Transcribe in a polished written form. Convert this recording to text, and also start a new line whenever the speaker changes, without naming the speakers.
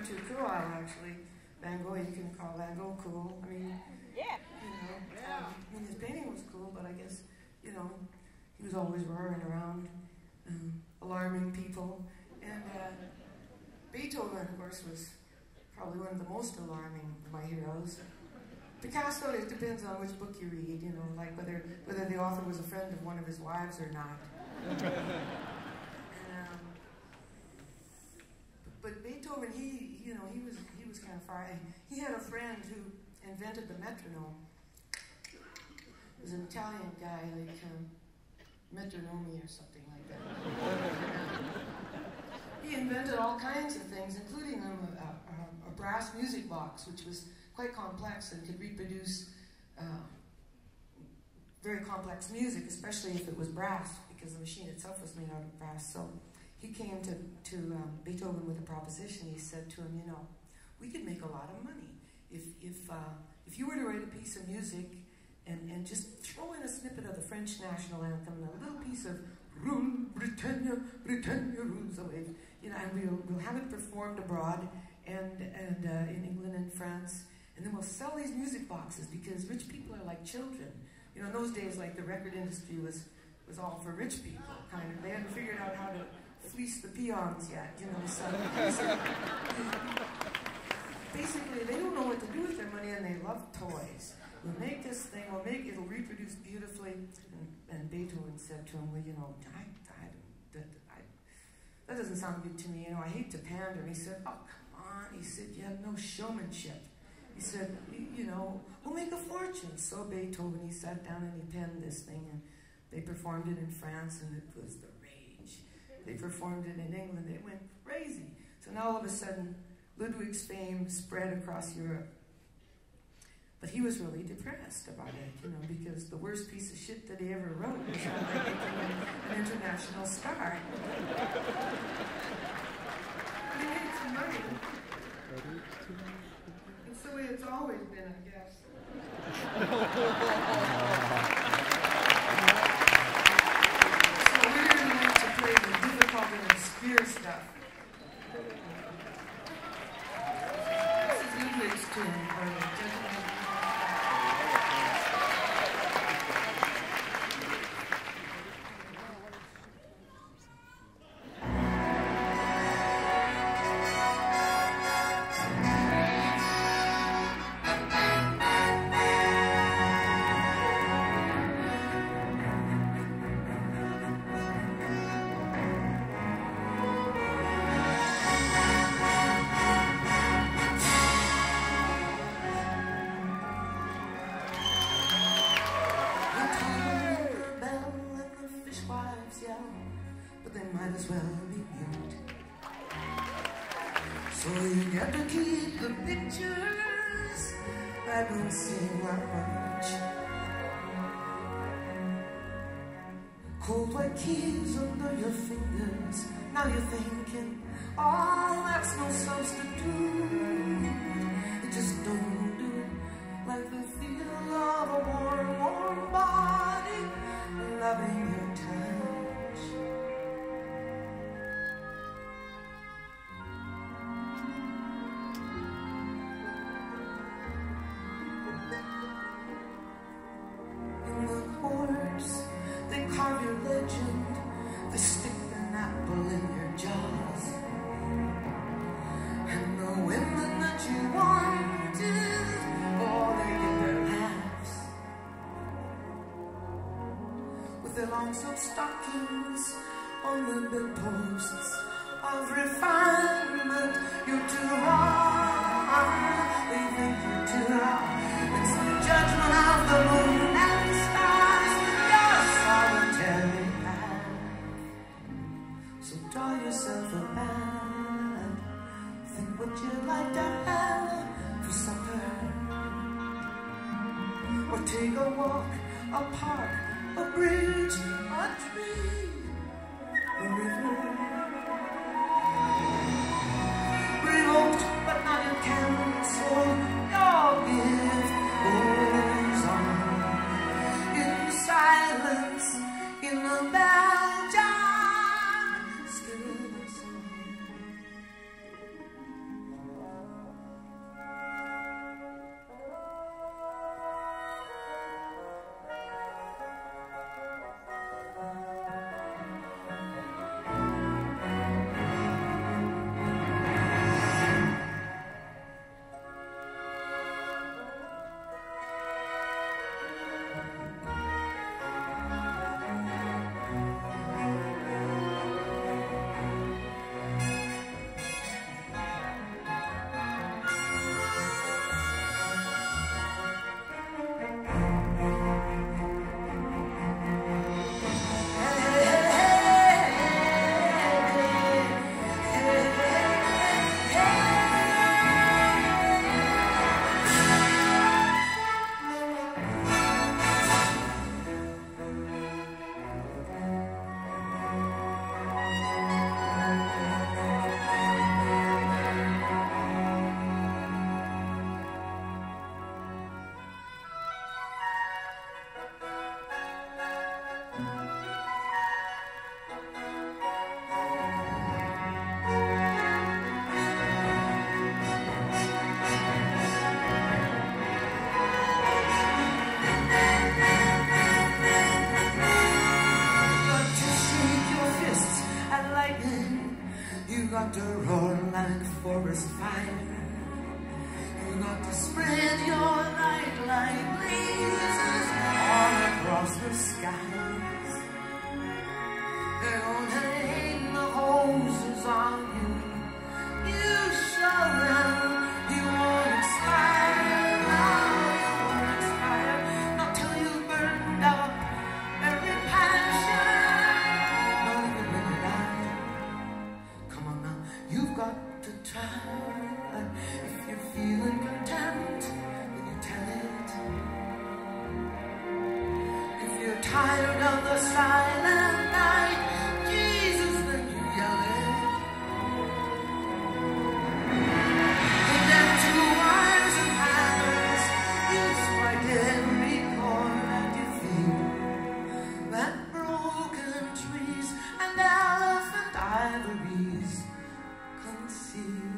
went to Cool actually. Van Gogh, you can call Van Gogh cool. I mean,
yeah.
I mean, his painting was cool, but I guess, he was always roaring around, alarming people. And Beethoven, of course, was probably one of the most alarming of my heroes. Picasso, it depends on which book you read, like whether the author was a friend of one of his wives or not. But Beethoven, he was kind of far. He had a friend who invented the metronome. It was an Italian guy, like Metronomi or something like that. He invented all kinds of things, including a brass music box, which was quite complex and could reproduce very complex music, especially if it was brass, because the machine itself was made out of brass. So he came to Beethoven with a proposition. He said to him, we could make a lot of money if you were to write a piece of music and just throw in a snippet of the French national anthem and a little piece of Rule Britannia, Britannia rules the waves, and we'll have it performed abroad and in England and France, and then we'll sell these music boxes because rich people are like children. In those days, like the record industry was all for rich people, kind of. They hadn't figured out how to fleece the peons yet, so basically they don't know what to do with their money and they love toys. We'll make this thing, it'll reproduce beautifully. And Beethoven said to him, well, that doesn't sound good to me, I hate to pander. And he said, oh, come on. He said, you have no showmanship. He said, we'll make a fortune. So Beethoven, he sat down and he penned this thing, and they performed it in France, and it was the rage. They performed it in England. It went crazy. So now all of a sudden, Ludwig's fame spread across Europe. But he was really depressed about it, because the worst piece of shit that he ever wrote was how they became an international star. But he made some money. It's the way it's always been, I guess. So we're going to have to play the difficult and obscure stuff. This is Ludwig's tune, or Judgement. Cold white keys under your fingers. Now you're thinking, oh, that's no substitute. It just don't do it like the feel of a warm, warm body loving your touch. In the course, they carve your legend, they stick an apple in your jaws. And the women that you wanted, oh, they get their laughs. With their long silk stockings on the bedposts of refinement, you're too hard, they think you're too hard. It's the judgment of the moon and stars. Solitary path. So draw yourself a band. Think what you'd like to have for supper, or take a walk, a park, a bridge, a tree, a river. Revoked but not in cancel. Your gift goes on in silence. In the Belgian still song. lightning. You got to roar like forest fire. You got to spread your light like blazes all across the skies. They're gonna hang the hoses on you. You show them you won't expire. No, you won't expire. Not till you burned out every passion. Not even when you die. Come on now, you've got to try. If you're feeling content, then you tell it. If you're tired of the silent night, Jesus, then you yell it. With them two wires and hammers, you strike every chord that you feel. That broken trees and elephant ivories conceal.